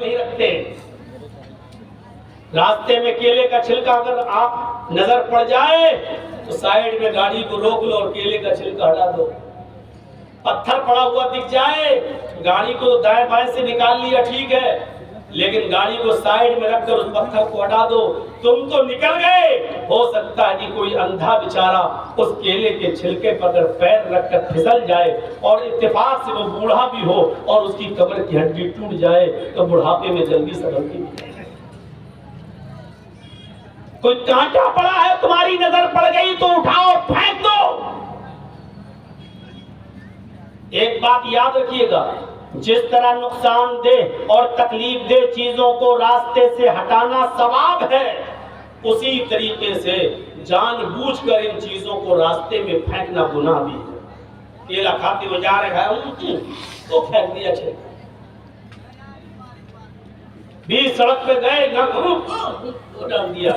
خیال نہیں رکھتے. راستے میں کیلے کا چھلکا اگر آپ نظر پڑ جائے تو سائیڈ میں گاڑی کو روک لو اور کیلے کا چھلکا ہٹا دو. پتھر پڑا ہوا دکھ جائے گاڑی کو دائیں بائیں سے نکال لیا ٹھیک ہے, لیکن گاڑی کو سائیڈ میں رکھ کر اس پتھر کو ہٹا دو. تم تو نکل گئے, ہو سکتا ہے کہ کوئی اندھا بیچارہ اس کیلے کے چھلکے پر اگر پیر رکھ کر پھسل جائے اور اتفاق سے وہ بوڑھا بھی ہو اور اس کی کمر کی ہڈی ٹوٹ جائے تو بڑھاپے میں جلدی سنبھلتی نہیں. کوئی کانٹا پڑا ہے تمہاری نظر پڑ گئی تو اٹھاؤ پھینک دو. ایک بات یاد رکھیے گا, جس طرح نقصان دہ اور تکلیف دہ چیزوں کو راستے سے ہٹانا ثواب ہے, اسی طریقے سے جان بوجھ کر ان چیزوں کو راستے میں پھینکنا گناہ بھی ہے. کیلا کھاتے ہوئے جا رہے ہیں تو پھینک دیا چھے, بیچ سڑک پہ گئے نہ ڈال دیا.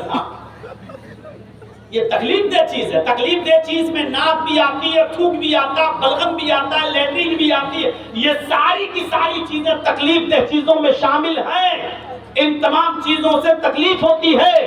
یہ تکلیف دہ چیز ہے. تکلیف دہ چیز میں ناک بھی آتی ہے, تھوک بھی آتا ہے, بلغم بھی آتا ہے, لیٹرین بھی آتی ہے. یہ ساری کی ساری چیزیں تکلیف دہ چیزوں میں شامل ہیں. ان تمام چیزوں سے تکلیف ہوتی ہے.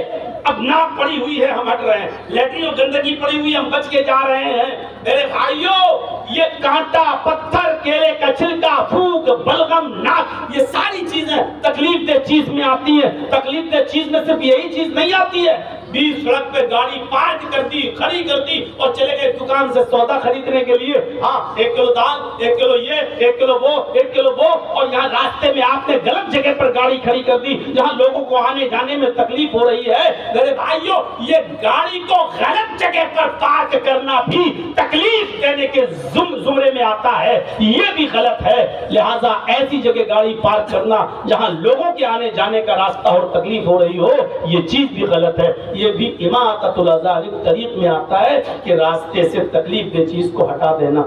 اب ناک پڑی ہوئی ہے ہم ہٹ رہے ہیں, لیٹرین اور گندگی پڑی ہوئی ہم بچ کے جا رہے ہیں. میرے بھائیوں, یہ کانٹا, پتھر, کیلے کا چھلکا, تھوک, بلغم, ناک, یہ ساری چیزیں تکلیف دہ چیز میں آتی ہیں. تکلیف دہ چیز میں صرف یہی چیز نہیں آتی ہے. بیچ سڑک پہ گاڑی پارک کرتی, کھڑی کرتی اور چلے گئے دکان سے سودا خریدنے کے لیے. ہاں, 1 کلو دال, 1 کلو یہ, 1 کلو وہ, 1 کلو وہ, اور یہاں راستے میں آپ نے غلط جگہ پر گاڑی کھڑی کر دی جہاں لوگوں کو آنے جانے میں تکلیف ہو رہی ہے. میرے بھائیوں, یہ گاڑی کو غلط جگہ پر پارک کرنا بھی تکلیف دینے کے زمرے میں آتا ہے. یہ بھی غلط ہے. لہٰذا ایسی جگہ گاڑی پارک کرنا جہاں لوگوں کے آنے جانے کا راستہ اور تکلیف ہو رہی ہو, یہ چیز بھی غلط ہے. یہ بھی اماطۃ الاذى طریق میں آتا ہے کہ راستے سے تکلیف دہ چیز کو ہٹا دینا.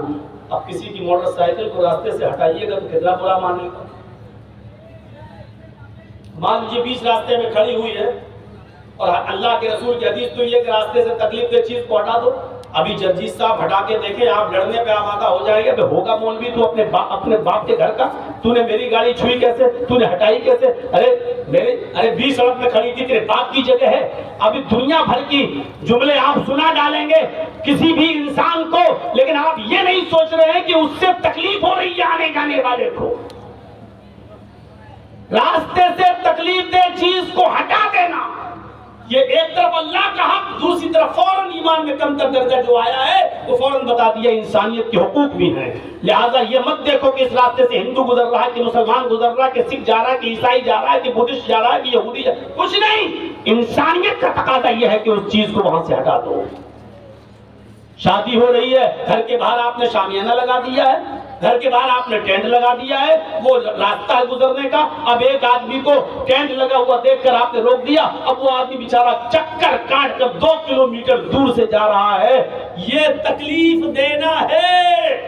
اب کسی کی موٹر سائیکل کو راستے سے ہٹائیے گا تو کتنا برا مانے گا. مان لیجیے بیچ راستے میں کھڑی ہوئی ہے اور اللہ کے رسول کی حدیث تو یہ کہ راستے سے تکلیف دہ چیز کو ہٹا دو. ابھی جرجیت صاحب ہٹا کے دیکھیں, آپ لڑنے پہ آمادہ ہو جائیں گے. ہوگا مولوی تو اپنے باپ کے گھر کا, تو نے میری گاڑی چھوئی کیسے, تو نے ہٹائی کیسے, ارے 20 سڑک میں کھڑی تھی, تیرے باپ کی جگہ ہے. ابھی دنیا بھر کی جملے آپ سنا ڈالیں گے کسی بھی انسان کو, لیکن آپ یہ نہیں سوچ رہے ہیں کہ اس سے تکلیف ہو رہی ہے آنے جانے والے کو. راستے سے تکلیف دہ چیز کو ہٹا دینا, یہ ایک طرف اللہ کا حق, دوسری طرف فوراً ایمان میں کم تر درجہ جو آیا ہے وہ فوراً بتا دیا انسانیت کے حقوق بھی ہیں. لہٰذا یہ مت دیکھو کہ اس راستے سے ہندو گزر رہا ہے, کہ مسلمان گزر رہا ہے, کہ سکھ جا رہا ہے, کہ عیسائی جا رہا ہے, کہ بدھسٹ جا رہا ہے, کہ یہودی جا رہا ہے. کچھ نہیں, انسانیت کا تقاضا یہ ہے کہ اس چیز کو وہاں سے ہٹا دو. شادی ہو رہی ہے, گھر کے باہر آپ نے شامیانہ لگا دیا ہے, گھر کے باہر آپ نے ٹینٹ لگا دیا ہے, وہ راستہ ہے گزرنے کا. اب ایک آدمی کو ٹینٹ لگا ہوا دیکھ کر آپ نے روک دیا. اب وہ آدمی بیچارہ چکر کاٹ کر 2 کلومیٹر دور سے جا رہا ہے. یہ تکلیف دینا ہے,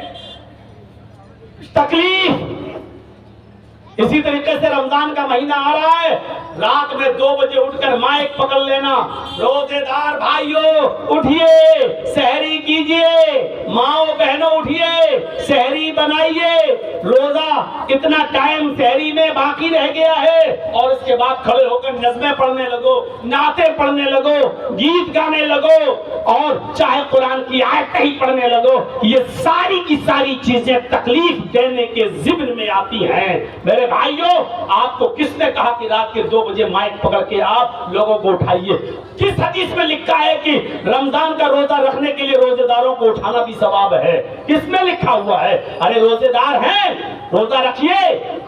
تکلیف. اسی طریقے سے رمضان کا مہینہ آ رہا ہے, رات میں 2 بجے اٹھ کر مائک پکڑ لینا, روزے دار بھائیوں اٹھیے, سحری کیجئے, ماؤں بہنوں اٹھیے, سحری بنائیے. روزہ اتنا ٹائم سحری میں باقی رہ گیا ہے اور اس کے بعد کھڑے ہو کر نظمیں پڑھنے لگو, نعتیں پڑھنے لگو, گیت گانے لگو, اور چاہے قرآن کی آیت ہی پڑھنے لگو. یہ ساری کی ساری چیزیں تکلیف دینے کے ضمن میں آتی ہیں. میرے بھائیوں, آپ کو کس نے کہا کہ رات کے 2 بجے مائک پکڑ کے آپ لوگوں کو اٹھائیے؟ کس حدیث میں لکھا ہے کہ رمضان کا روزہ رکھنے کے لیے روزے داروں کو اٹھانا بھی ثواب ہے؟ کس میں لکھا ہوا ہے؟ ارے روزے دار ہیں, روزہ رکھیے,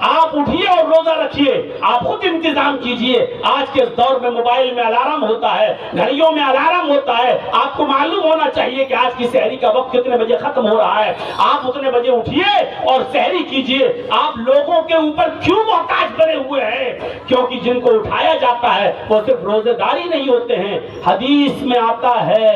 آپ اٹھیے اور روزہ رکھیے, آپ خود انتظام کیجئے. آج کے دور میں موبائل میں الارم ہوتا ہے, گھڑیوں میں الارم ہوتا ہے, آپ کو معلوم ہونا چاہیے کہ آج کی سحری کا وقت کتنے بجے ختم ہو رہا ہے. آپ اتنے بجے اٹھیے اور سحری کیجئے. آپ لوگوں کے اوپر کیوں محتاج بنے ہوئے ہیں؟ کیونکہ جن کو اٹھایا جاتا ہے وہ صرف روزے داری نہیں ہوتے ہیں. حدیث میں آتا ہے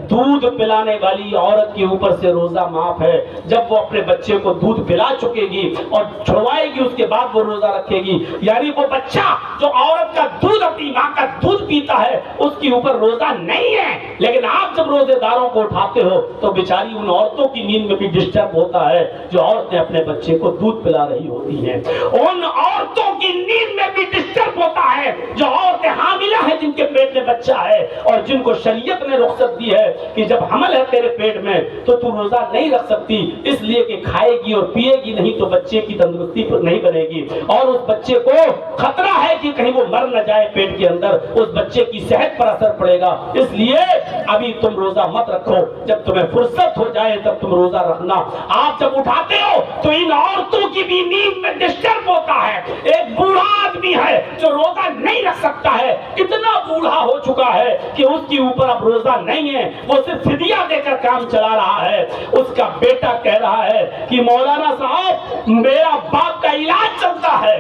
دودھ پلانے والی عورت کے اوپر سے روزہ معاف ہے. جب وہ اپنے بچے کو دودھ پلا چکے گی اور چھڑوائے گی, اس کے بعد وہ روزہ رکھے گی. یعنی وہ بچہ جو عورت کا دودھ, اپنی ماں کا دودھ پیتا ہے, اس کے اوپر روزہ نہیں ہے. لیکن آپ جب روزے داروں کو اٹھاتے ہو تو بیچاری ان عورتوں کی نیند میں بھی ڈسٹرب ہوتا ہے جو عورتیں اپنے بچے کو دودھ پلا رہی ہوتی ہیں. ان عورتوں کی نیند میں بچہ ہے اور جن کو شریعت نے رخصت دی ہے کہ جب حمل ہے تیرے پیٹ میں تو تو روزہ نہیں رکھ سکتی، اس لیے کہ کھائے گی اور پیے گی نہیں تو بچے کی تندرستی پر نہیں بنے گی، اور اس بچے کو خطرہ ہے کہ کہیں وہ مر نہ جائے پیٹ کے اندر، اس بچے کی صحت پر اثر پڑے گا، اس لیے ابھی تم روزہ مت رکھو، جب تمہیں فرصت ہو جائے تب تم روزہ رکھنا۔ آپ جب اٹھاتے ہو تو ان عورتوں کی بھی نیند میں ڈسٹرب ہوتا ہے۔ ایک بوڑھا آدمی ہے جو روزہ نہیں رکھ سکتا ہے، اتنا بوڑھا ہو چکا ہے کہ اس کے اوپر اب روزہ نہیں ہے، وہ صرف فدیہ دے کر کام چلا رہا ہے۔ اس کا بیٹا کہہ رہا ہے کہ مولانا صاحب میرا باپ کا علاج چلتا ہے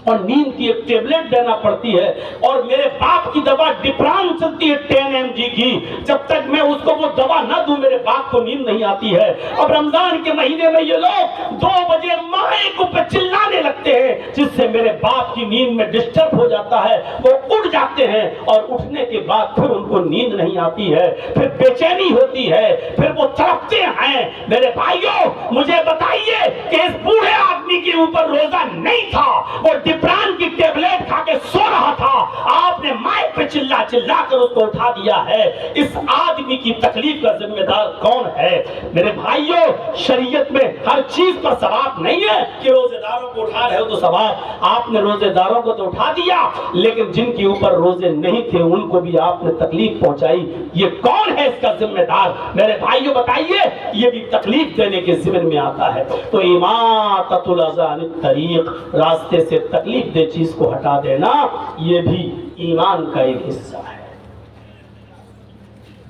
اور نیند کی ایک ٹیبلٹ دینا پڑتی ہے، اور میرے باپ کی دوا ڈپران چلتی ہے 10 mg کی، جب تک میں اس کو وہ دوا نہ دوں میرے باپ کو نیند نہیں آتی ہے۔ اب رمضان کے مہینے میں یہ لوگ 2 بجے مائے کو پہ چلانے لگتے ہیں جس سے میرے باپ کی نیند میں ڈسٹرب ہو جاتا ہے، وہ اٹھ جاتے ہیں اور اٹھنے کے بعد پھر ان کو نیند نہیں آتی ہے، پھر بے چینی ہوتی ہے، پھر وہ تڑپتے ہیں۔ میرے بھائیوں مجھے بتائیے کہ اس بوڑھے آدمی کے اوپر روزہ نہیں تھا، وہ ڈپران کی ٹیبلٹ کھا کے سو رہا تھا، آپ نے مائک پہ چلا چلا کر اس کو اٹھا دیا ہے۔ اس آدمی کی تکلیف کا ذمہ دار کون ہے؟ میرے بھائیوں شریعت میں ہر چیز پر ثواب نہیں ہے کہ روزے داروں کو اٹھا رہے ہو تو ثواب، آپ نے روزے داروں کو تو اٹھا دیا لیکن جن کے اوپر روزے نہیں تھے ان کو بھی آپ نے تکلیف پہنچائی، یہ کون ہے اس کا ذمہ دار؟ میرے بھائیوں بتائیے، یہ بھی تکلیف دینے کے ذمن میں آتا ہے۔ تو اماطۃ الاذی عن الطریق، راستے سے تکلیف دہ چیز کو ہٹا دینا، یہ بھی ایمان کا ایک حصہ ہے۔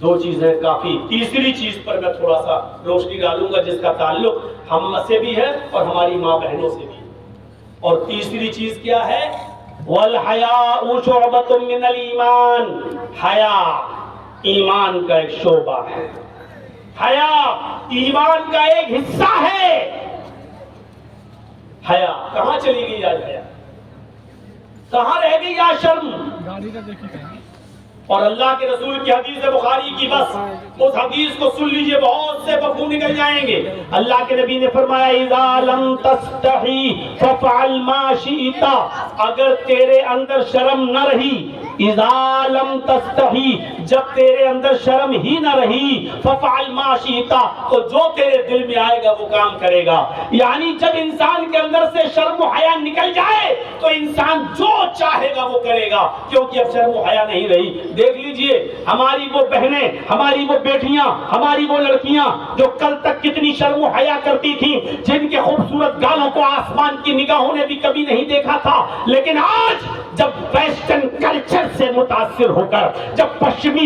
2 چیزیں کافی، تیسری چیز پر میں تھوڑا سا روشنی ڈالوں گا جس کا تعلق ہم سے بھی ہے اور ہماری ماں بہنوں سے بھی، اور تیسری چیز کیا ہے؟ والحیاء شعبۃ من الایمان، حیا ایمان کا ایک شعبہ ہے، حیا ایمان کا ایک حصہ ہے۔ حیا کہاں چلی گئی آج؟ حیا کہاں رہ گئی آج؟ شرم؟ اور اللہ کے رسول کی حدیث بخاری کی، بس اس حدیث کو سن لیجئے، بہت سے مفہوم نکل جائیں گے۔ اللہ کے نبی نے فرمایا اذا لم تستحی ففعل ما شئت، اگر تیرے اندر شرم نہ رہی، اذا لم تستحی جب تیرے اندر شرم ہی نہ رہی، ففعل ما شئت تو جو تیرے دل میں آئے گا وہ کام کرے گا۔ یعنی جب انسان کے اندر سے شرم و حیا نکل جائے تو انسان جو چاہے گا وہ کرے گا، کیونکہ اب شرم و حیا نہیں رہی۔ دیکھ لیجئے ہماری وہ بہنیں، ہماری وہ بیٹیاں، ہماری وہ لڑکیاں جو کل تک کتنی شرم و حیا کرتی تھیں، جن کے خوبصورت گالوں کو آسمان کی نگاہوں نے بھی کبھی نہیں دیکھا تھا، لیکن آج جب ویسٹرن کلچر سے متاثر ہو کر، جب پشچمی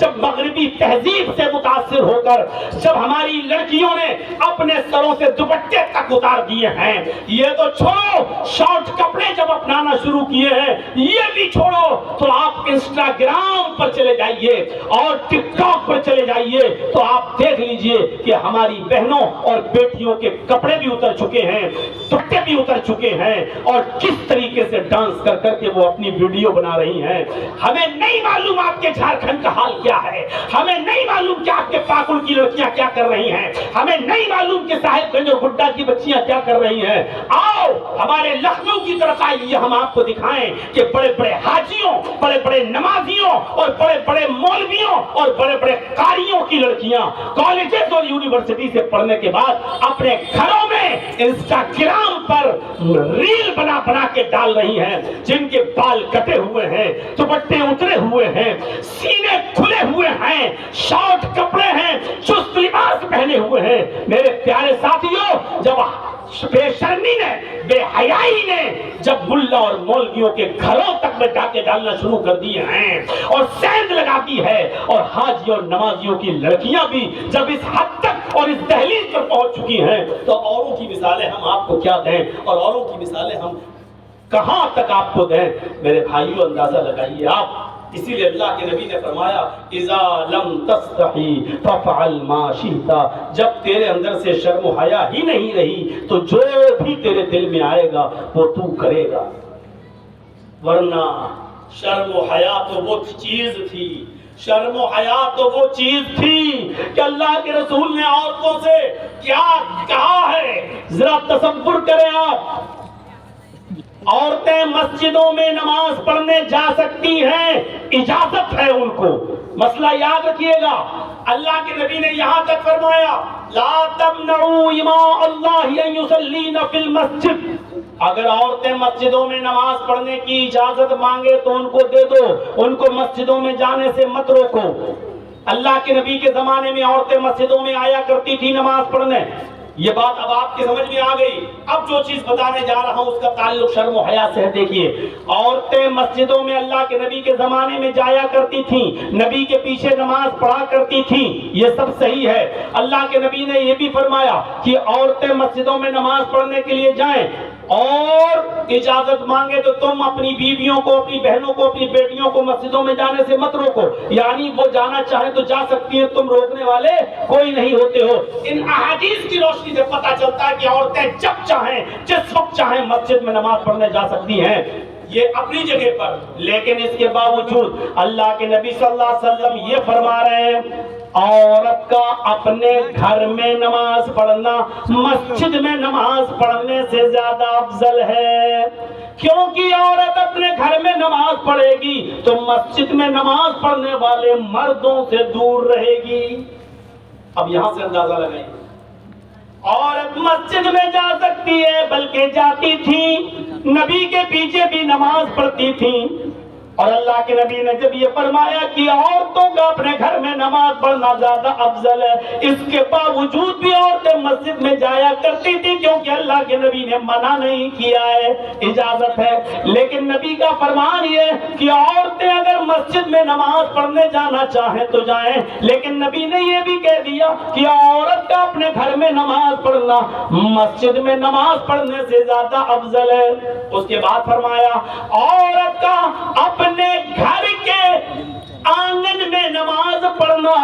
جب مغربی تہذیب سے متاثر ہو کر، جب ہماری لڑکیوں نے اپنے سروں سے دوپٹے تک اتار دیے ہیں، یہ تو چھوڑو، شارٹ کپڑے جب اپنانا شروع کیے ہیں، یہ بھی چھوڑو تو آپ انسٹاگرام پر چلے جائیے اور ٹک ٹاک پر چلے جائیے تو آپ دیکھ لیجئے کہ ہماری بہنوں اور بیٹیوں کے کپڑے بھی اتر چکے ہیں، دوپٹے بھی اتر چکے ہیں، اور کس طریقے سے ڈانس کر کر کے وہ اپنی ویڈیو بنا رہی ہیں۔ ہمیں نہیں معلوم آپ کے جھارکھنڈ کا حال کیا ہے، ہمیں نہیں معلوم کہ آپ کے پاکڑ کی لڑکیاں کیا کر رہی ہیں، ہمیں نہیں معلوم کہ صاحب گنج اور گڈا کی بچیاں کیا کر رہی ہیں۔ آؤ ہمارے لکھنؤ کی طرف آئیے، ہم آپ کو دکھائیں کہ بڑے بڑے حاجیوں، بڑے بڑے نمازیوں اور بڑے بڑے مولویوں اور بڑے بڑے قاریوں کی لڑکیاں کالجز اور یونیورسٹی سے پڑھنے کے بعد اپنے گھروں میں انسٹاگرام پر ریل بنا بنا کے ڈال رہی ہیں، جن کے بال کٹے ہوئے ہیں، دوپٹے اترے ہوئے ہیں، سینے کھلے ہوئے ہیں، شارٹ کپڑے ہیں، چست لباس پہنے ہوئے ہیں۔ میرے پیارے ساتھیوں، جب بے شرمی نے، بے حیائی نے جب ملا اور مولویوں کے گھروں تک میں ڈاکے ڈالنا شروع کر دیے ہیں اور سیند لگاتی ہے، اور حاجی اور نمازیوں کی لڑکیاں بھی جب اس حد تک اور اس دہلیز پر پہنچ چکی ہیں، تو اوروں کی مثالیں ہم آپ کو کیا دیں اور اوروں کی مثالیں ہم کہاں تک آپ کو دیں؟ میرے بھائیوں اندازہ لگائیے آپ۔ اسی لیے اللہ کے نبی نے فرمایا اذا لم تستحی ففعل ما شئت، جب تیرے اندر سے شرم و حیا ہی نہیں رہی تو جو بھی تیرے دل میں آئے گا وہ تو کرے گا۔ ورنہ شرم و حیا تو وہ چیز تھی، شرم و حیا تو وہ چیز تھی کہ اللہ کے رسول نے عورتوں سے کیا کہا ہے، ذرا تصور کریں آپ۔ عورتیں مسجدوں میں نماز پڑھنے جا سکتی ہیں، اجازت ہے ان کو. مسئلہ یاد رکھیے گا، اللہ کے نبی نے یہاں تک فرمایا لا تمنعوا اماء اللہ ان یصلین فی المسجد. اگر عورتیں مسجدوں میں نماز پڑھنے کی اجازت مانگے تو ان کو دے دو، ان کو مسجدوں میں جانے سے مت روکو. اللہ کے نبی کے زمانے میں عورتیں مسجدوں میں آیا کرتی تھی نماز پڑھنے. یہ بات اب آپ کی سمجھ میں آ گئی. اب جو چیز بتانے جا رہا ہوں اس کا تعلق شرم و حیا سے ہے. دیکھیے، عورتیں مسجدوں میں اللہ کے نبی کے زمانے میں جایا کرتی تھیں، نبی کے پیچھے نماز پڑھا کرتی تھیں، یہ سب صحیح ہے. اللہ کے نبی نے یہ بھی فرمایا کہ عورتیں مسجدوں میں نماز پڑھنے کے لیے جائیں اور اجازت مانگے تو تم اپنی بیویوں کو، اپنی بہنوں کو، اپنی بیٹیوں کو مسجدوں میں جانے سے مت روکو. یعنی وہ جانا چاہیں تو جا سکتی ہیں، تم روکنے والے کوئی نہیں ہوتے ہو. ان احادیث کی روشنی سے پتہ چلتا ہے کہ عورتیں جب چاہیں، جس وقت چاہیں مسجد میں نماز پڑھنے جا سکتی ہیں، یہ اپنی جگہ پر. لیکن اس کے باوجود اللہ کے نبی صلی اللہ علیہ وسلم یہ فرما رہے ہیں عورت کا اپنے گھر میں نماز پڑھنا مسجد میں نماز پڑھنے سے زیادہ افضل ہے. کیونکہ عورت اپنے گھر میں نماز پڑھے گی تو مسجد میں نماز پڑھنے والے مردوں سے دور رہے گی. اب یہاں سے اندازہ لگائیں، عورت مسجد میں جا سکتی ہے، بلکہ جاتی تھی، نبی کے پیچھے بھی نماز پڑھتی تھی. اور اللہ کے نبی نے جب یہ فرمایا کہ عورتوں کا اپنے گھر میں نماز پڑھنا زیادہ افضل ہے، اس کے باوجود بھی عورتیں مسجد میں جایا کرتی تھی کیونکہ اللہ کے نبی نے منع نہیں کیا ہے، اجازت ہے. لیکن نبی کا فرمان یہ کہ عورتیں اگر مسجد میں نماز پڑھنے جانا چاہیں تو جائیں. لیکن نبی نے یہ بھی کہہ دیا کہ عورت کا اپنے گھر میں نماز پڑھنا مسجد میں نماز پڑھنے سے زیادہ افضل ہے. اس کے بعد فرمایا عورت کا اپنے گھر کے آنگن میں نماز پڑھنا،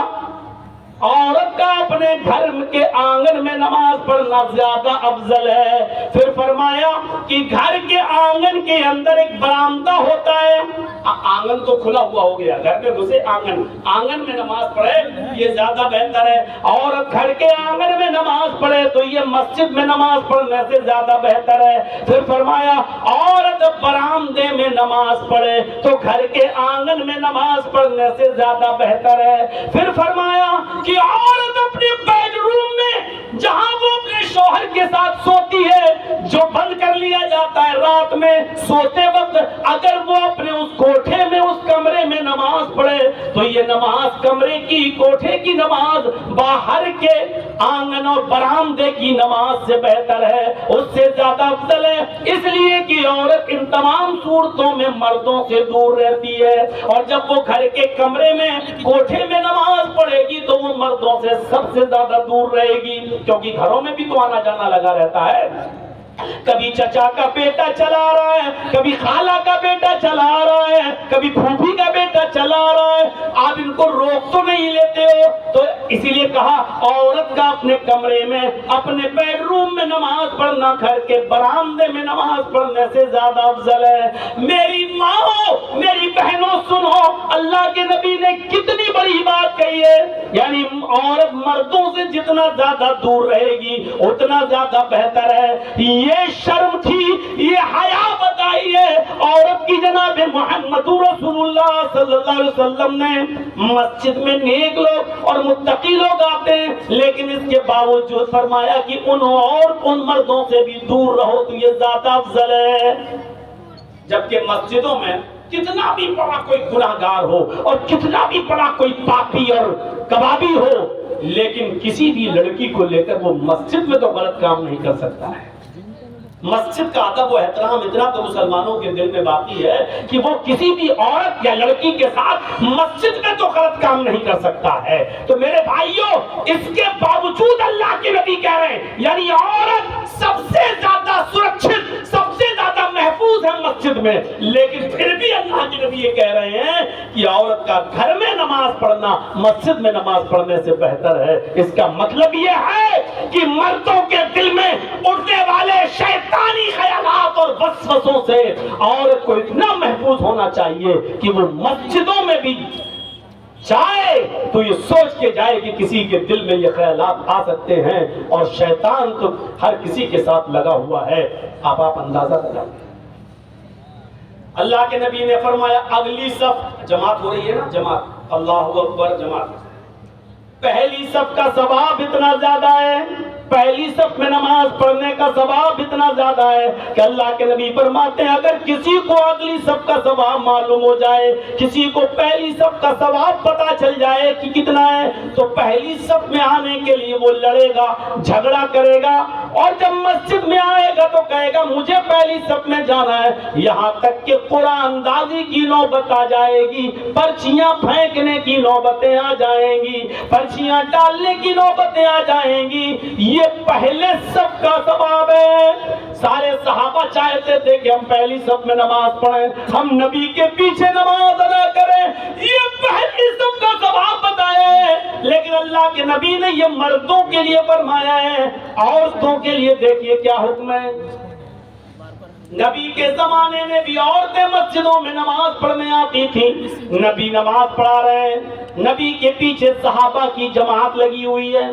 عورت کا اپنے گھر کے آنگن میں نماز پڑھنا زیادہ افضل ہے. پھر فرمایا کہ گھر کے آنگن کے اندر ایک برآمدہ ہوتا ہے. آنگن تو کھلا ہوا ہو گیا، گھر میں گھسے آنگن میں نماز پڑھے یہ زیادہ بہتر ہے. عورت گھر کے آنگن میں نماز پڑھے تو یہ مسجد میں نماز پڑھنے سے زیادہ بہتر ہے. پھر فرمایا عورت برآمدے میں نماز پڑھے تو گھر کے آنگن میں نماز پڑھنے سے زیادہ بہتر ہے. پھر فرمایا کہ عورت اپنے بیڈ روم میں جہاں وہ اپنے شوہر کے ساتھ سوتی ہے، جو بند کر لیا جاتا ہے رات میں سوتے وقت، اگر وہ اپنے اس کوٹھے میں، اس کمرے میں نماز پڑھے تو یہ نماز کمرے کی، کوٹھے کی نماز باہر کے آنگن اور برآمدے کی نماز سے بہتر ہے، اس سے زیادہ افضل ہے. اس لیے کہ عورت ان تمام صورتوں میں مردوں سے دور رہتی ہے، اور جب وہ گھر کے کمرے میں، کوٹھے میں نماز پڑھے گی تو وہ مردوں سے سب سے زیادہ دور رہے گی. کیونکہ گھروں میں بھی تو آنا جانا لگا رہتا ہے، کبھی چچا کا بیٹا چلا رہا ہے، کبھی خالہ کا بیٹا چلا رہا ہے، کبھی پھوپھی کا بیٹا چلا رہا ہے. آپ ان کو روک تو نہیں لیتے ہو. تو اسی لیے کہا عورت کا اپنے کمرے میں، اپنے بیڈ روم میں نماز پڑھنا گھر کے برآمدے میں نماز پڑھنے سے زیادہ افضل ہے. میری ماں، میری بہنوں سنو، اللہ کے نبی نے کتنی بڑی بات کہی ہے. یعنی عورت مردوں سے جتنا زیادہ دور رہے گی اتنا زیادہ بہتر ہے. یہ شرم تھی، یہ حیا بتائی ہے عورت کی. جناب محمد رسول اللہ صلی اللہ علیہ وسلم نے مسجد میں نیک لوگ اور متقی لوگ آتے ہیں، لیکن اس کے باوجود فرمایا کہ ان مردوں سے بھی دور رہو تو یہ زیادہ افضل ہے. جبکہ مسجدوں میں کتنا بھی بڑا کوئی گناہگار ہو اور کتنا بھی بڑا کوئی پاپی اور کبابی ہو، لیکن کسی بھی لڑکی کو لے کر وہ مسجد میں تو غلط کام نہیں کر سکتا ہے. مسجد کا ادب و احترام اتنا تو مسلمانوں کے دل میں باقی ہے کہ وہ کسی بھی عورت یا لڑکی کے ساتھ مسجد میں تو غلط کام نہیں کر سکتا ہے. تو میرے بھائیوں، اس کے باوجود اللہ کے نبی کہہ رہے ہیں یعنی عورت سب سے زیادہ سرکشت، سب سے زیادہ محفوظ ہے مسجد میں. لیکن پھر بھی اللہ کے نبی یہ کہہ رہے ہیں کہ عورت کا گھر میں نماز پڑھنا مسجد میں نماز پڑھنے سے بہتر ہے. اس کا مطلب یہ ہے کہ مردوں کے دل میں اٹھنے والے شیطانی خیالات اور وسوسوں سے عورت کو اتنا محفوظ ہونا چاہیے کہ وہ مسجدوں میں بھی جائے تو یہ سوچ کے جائے کہ کسی کے دل میں یہ خیالات آ سکتے ہیں، اور شیطان تو ہر کسی کے ساتھ لگا ہوا ہے. آپ اندازہ لگائیں اللہ کے نبی نے فرمایا اگلی صف جماعت ہو رہی ہے نا، جماعت، اللہ اکبر، جماعت، پہلی صف کا ثواب اتنا زیادہ ہے، پہلی صف میں نماز پڑھنے کا ثواب اتنا زیادہ ہے کہ اللہ کے نبی فرماتے ہیں اگر کسی کو اگلی صف کا ثواب معلوم ہو جائے، کسی کو پہلی صف کا ثواب پتہ چل جائے کہ کتنا ہے، تو پہلی صف میں آنے کے لیے وہ لڑے گا، جھگڑا کرے گا، اور جب مسجد میں آئے گا تو کہے گا مجھے پہلی صف میں جانا ہے، یہاں تک کہ قرآن اندازی کی نوبت آ جائے گی، پرچیاں پھینکنے کی نوبتیں آ جائیں گی، پرچیاں ڈالنے کی نوبتیں آ جائیں گی، یہ پہلے صف کا ثواب ہے۔ سارے صحابہ چاہتے تھے کہ ہم پہلی صف میں نماز پڑھیں، ہم نبی کے پیچھے نماز ادا کریں، یہ پہلی صف کا ثواب بتایا ہے، لیکن اللہ کے نبی نے یہ مردوں کے لیے فرمایا ہے، عورتوں کے لیے دیکھیے کیا حکم ہے۔ نبی کے زمانے میں بھی عورتیں مسجدوں میں نماز پڑھنے آتی تھیں، نبی نماز پڑھا رہے ہیں، نبی کے پیچھے صحابہ کی جماعت لگی ہوئی ہے،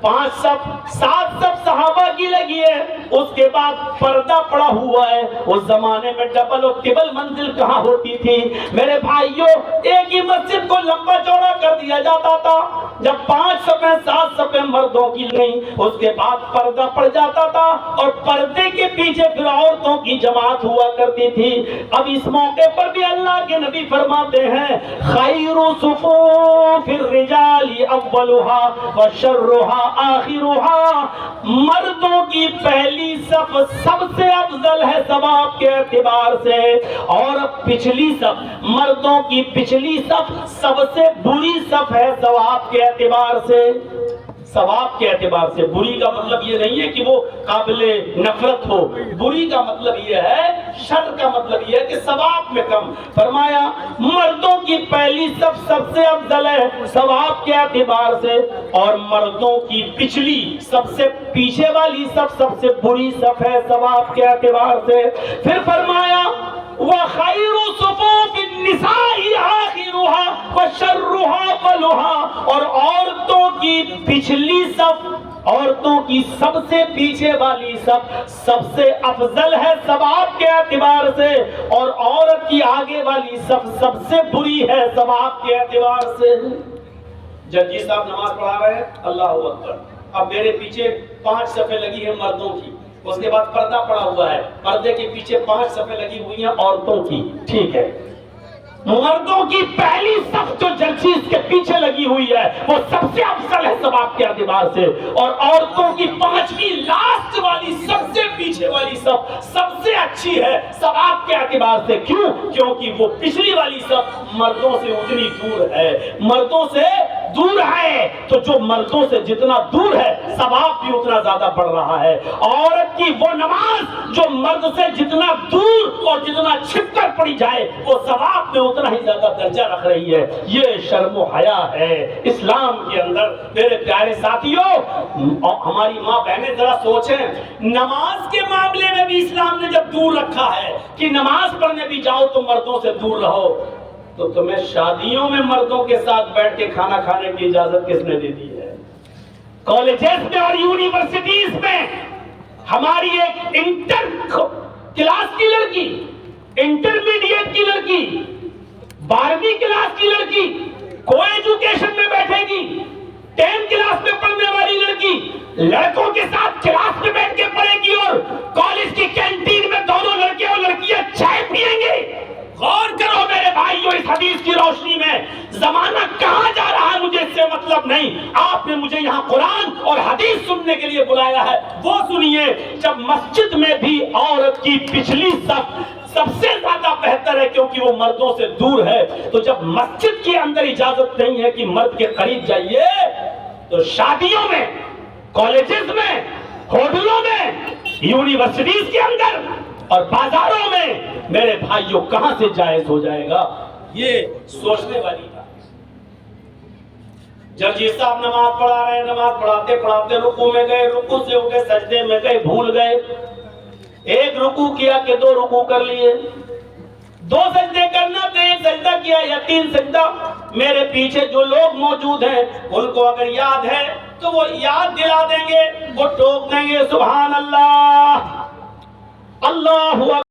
5 صف 7 صف صحابہ کی لگی ہے، اس کے بعد پردہ پڑا ہوا ہے۔ اس زمانے میں ڈبل اور ٹربل منزل کہاں ہوتی تھی میرے بھائیوں، ایک ہی مسجد کو لمبا چوڑا کر دیا جاتا تھا، جب 5 صفیں 7 صفیں مردوں کی نہیں، اس کے بعد پردہ پڑ جاتا تھا، اور پردے کے پیچھے پھر عورتوں کی جماعت ہوا کرتی تھی۔ اب اس موقع پر بھی اللہ کے نبی فرماتے ہیں خیر صفوف الرجال اولها وشرها آخرها، مردوں کی پہلی صف سب سے افضل ہے ثواب کے اعتبار سے، اور پچھلی صف، مردوں کی پچھلی صف سب سے بری صف ہے ثواب کے اعتبار سے۔ ثواب کے اعتبار سے، بری کا مطلب یہ نہیں ہے کہ وہ قابل نفرت ہو، بری کا مطلب یہ ہے، شر کا مطلب یہ ہے کہ ثواب میں کم۔ فرمایا مردوں کی پہلی صف سب سے افضل ہے ثواب کے اعتبار سے، اور مردوں کی پچھلی سب سے پیچھے والی صف سب سے بری صف ہے ثواب کے اعتبار سے۔ پھر فرمایا وَخَيْرُ صُفُوفِ النِّسَاءِ آخِرُهَا وَشَرُّهَا أَوَّلُهَا، اور عورتوں کی پچھلی صف، عورتوں کی سب سے پیچھے والی صف سب سے افضل ہے ثواب کے اعتبار سے، اور عورت کی آگے والی صف سب سے بری ہے ثواب کے اعتبار سے۔ ججی صاحب نماز پڑھا رہے ہیں، اللہ اکبر، اب میرے پیچھے 5 صفیں لگی ہیں مردوں کی، اس کے بعد پردہ پڑا ہوا ہے، پردے کے پیچھے 5 صفیں لگی ہوئی ہیں عورتوں کی، ٹھیک ہے، مردوں کی پہلی صف جو جلسیس کے پیچھے لگی ہوئی ہے وہ سب سے افضل ہے ثواب کے اعتبار سے، اور عورتوں کی 5ویں لاسٹ والی سب سے پیچھے والی صف سب سے اچھی ہے ثواب کے اعتبار سے۔ کیوں؟ کیونکہ وہ پچھلی والی صف مردوں سے اتنی دور ہے، مردوں سے دور ہے، تو جو مردوں سے جتنا دور ہے ثواب بھی اتنا زیادہ بڑھ رہا ہے۔ عورت کی وہ نماز جو مرد سے جتنا دور اور جتنا چھپ کر پڑی جائے وہ ثواب میں اتنا ہی زیادہ درجہ رکھ رہی ہے۔ یہ شرم و حیا ہے اسلام کے اندر۔ میرے پیارے ساتھیوں، ہماری ماں بہنیں ذرا سوچیں، نماز کے معاملے میں بھی اسلام نے جب دور رکھا ہے کہ نماز پڑھنے بھی جاؤ تو مردوں سے دور رہو، تو تمہیں شادیوں میں مردوں کے ساتھ بیٹھ کے کھانا کھانے کی اجازت کس نے دے دی ہے؟ کالجز میں اور یونیورسٹیز میں ہماری ایک انٹر کلاس کی لڑکی، انٹرمیڈیٹ کی لڑکی، 12ویں کلاس کی لڑکی کو ایجوکیشن میں بیٹھے گی، 10 کلاس میں پڑھنے والی لڑکی لڑکوں کے ساتھ کلاس میں بیٹھ کے پڑھے گی، اور کالج کی کینٹین میں دونوں لڑکے اور لڑکیاں چائے پیئیں گے۔ غور کرو میرے بھائیوں، اس حدیث کی روشنی میں زمانہ کہاں جا رہا ہے مجھے اس سے مطلب نہیں، آپ نے مجھے یہاں قرآن اور حدیث سننے کے لیے بلایا ہے، وہ سنیے۔ جب مسجد میں بھی عورت کی پچھلی صف سب سے زیادہ بہتر ہے کیونکہ وہ مردوں سے دور ہے، تو جب مسجد کے اندر اجازت نہیں ہے کہ مرد کے قریب جائیے، تو شادیوں میں، کالجز میں، ہوٹلوں میں، یونیورسٹیز کے اندر اور بازاروں میں میرے بھائیوں کہاں سے جائز ہو جائے گا؟ یہ سوچنے والی بات۔ جرجی صاحب نماز پڑھا رہے ہیں، نماز پڑھاتے پڑھاتے رکوع میں گئے، رکوع سے ہو گئے، سجدے میں گئے، بھول گئے، ایک رکوع کیا کہ 2 رکوع کر لیے، 2 سجدے کرنا تھے، ایک سجدہ کیا یا 3 سجدہ۔ میرے پیچھے جو لوگ موجود ہیں ان کو اگر یاد ہے تو وہ یاد دلا دیں گے، وہ ٹوک دیں گے سبحان اللہ، اللہ